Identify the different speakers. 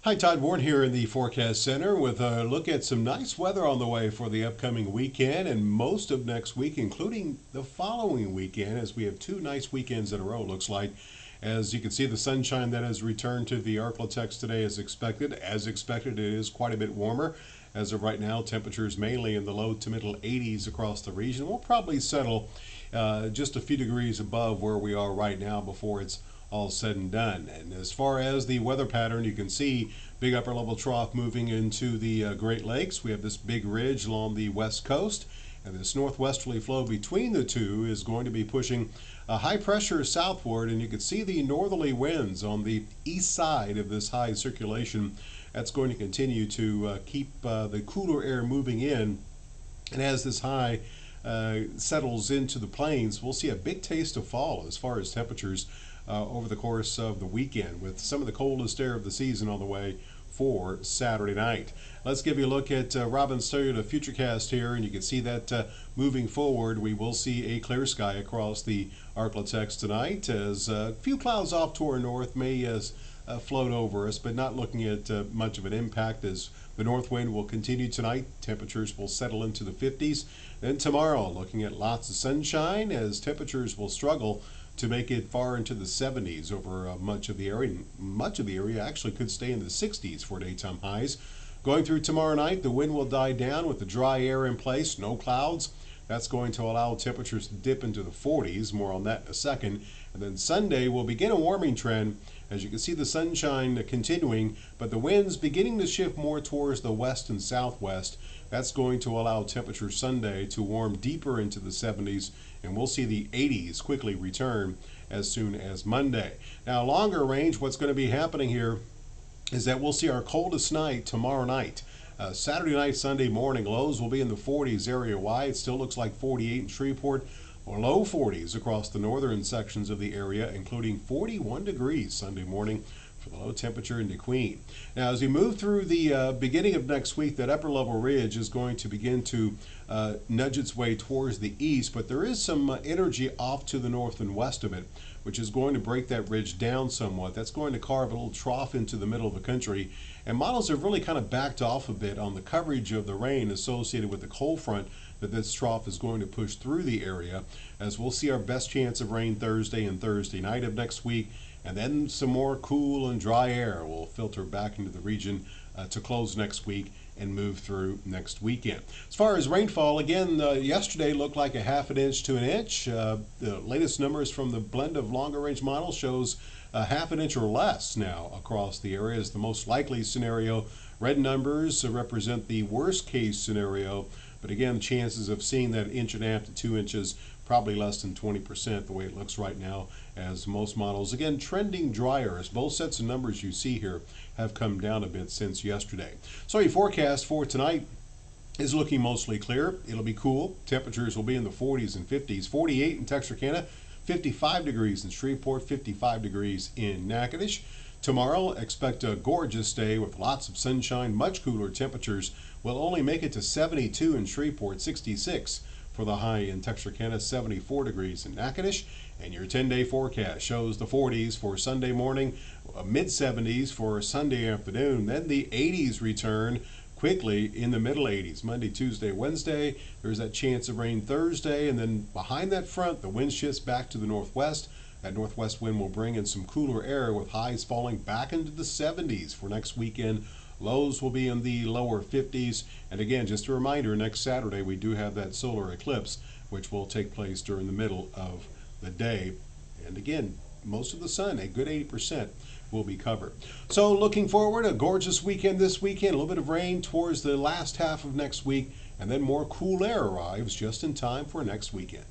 Speaker 1: Hi, Todd Warren here in the Forecast Center with a look at some nice weather on the way for the upcoming weekend and most of next week, including the following weekend, as we have two nice weekends in a row, looks like. As you can see, the sunshine that has returned to the ArkLaTex today is expected. As expected, it is quite a bit warmer. As of right now, temperatures mainly in the low to middle 80s across the region. We'll probably settle just a few degrees above where we are right now before it's all said and done. And as far as the weather pattern, you can see big upper level trough moving into the Great Lakes. We have this big ridge along the west coast, and this northwesterly flow between the two is going to be pushing a high pressure southward, and you can see the northerly winds on the east side of this high circulation. That's going to continue to keep the cooler air moving in, and as this high settles into the plains, we'll see a big taste of fall as far as temperatures over the course of the weekend, with some of the coldest air of the season on the way for Saturday night. Let's give you a look at Robin's Toyota Futurecast here, and you can see that moving forward we will see a clear sky across the ArkLaTex tonight, as a few clouds off to our north may float over us, but not looking at much of an impact, as the north wind will continue tonight. Temperatures will settle into the 50s. Then tomorrow, looking at lots of sunshine, as temperatures will struggle to make it far into the 70s over much of the area. Much of the area actually could stay in the 60s for daytime highs. Going through tomorrow night, the wind will die down with the dry air in place, no clouds. That's going to allow temperatures to dip into the 40s. More on that in a second. And then Sunday will begin a warming trend. As you can see, the sunshine continuing, but the winds beginning to shift more towards the west and southwest. That's going to allow temperatures Sunday to warm deeper into the 70s, and we'll see the 80s quickly return as soon as Monday. Now, longer range, what's going to be happening here is that we'll see our coldest night tomorrow night. Saturday night, Sunday morning, lows will be in the 40s area-wide. It still looks like 48 in Shreveport, or low 40s across the northern sections of the area, including 41 degrees Sunday morning for the low temperature in DeQueen. Now, as we move through the beginning of next week, that upper level ridge is going to begin to nudge its way towards the east, but there is some energy off to the north and west of it, which is going to break that ridge down somewhat. That's going to carve a little trough into the middle of the country, and models have really kind of backed off a bit on the coverage of the rain associated with the cold front that this trough is going to push through the area, as we'll see our best chance of rain Thursday and Thursday night of next week, and then some more cool and dry air will filter back into the region to close next week and move through next weekend. As far as rainfall, again, yesterday looked like a half an inch to an inch. The latest numbers from the blend of longer range models shows a half an inch or less now across the area is the most likely scenario. Red numbers represent the worst case scenario, but again, chances of seeing that 1.5 inches to 2 inches, probably less than 20% the way it looks right now, as most models, again, trending drier, as both sets of numbers you see here have come down a bit since yesterday. So your forecast for tonight is looking mostly clear. It'll be cool. Temperatures will be in the 40s and 50s. 48 in Texarkana, 55 degrees in Shreveport, 55 degrees in Natchitoches. Tomorrow, expect a gorgeous day with lots of sunshine, much cooler temperatures. We'll only make it to 72 in Shreveport, 66 for the high in Texarkana, 74 degrees in Natchitoches. And your 10-day forecast shows the 40s for Sunday morning, mid-70s for Sunday afternoon. Then the 80s return quickly in the middle 80s. Monday, Tuesday, Wednesday, there's that chance of rain Thursday. And then behind that front, the wind shifts back to the northwest. That northwest wind will bring in some cooler air with highs falling back into the 70s for next weekend. Lows will be in the lower 50s. And again, just a reminder, next Saturday we do have that solar eclipse, which will take place during the middle of the day. And again, most of the sun, a good 80%, will be covered. So looking forward, a gorgeous weekend this weekend, a little bit of rain towards the last half of next week, and then more cool air arrives just in time for next weekend.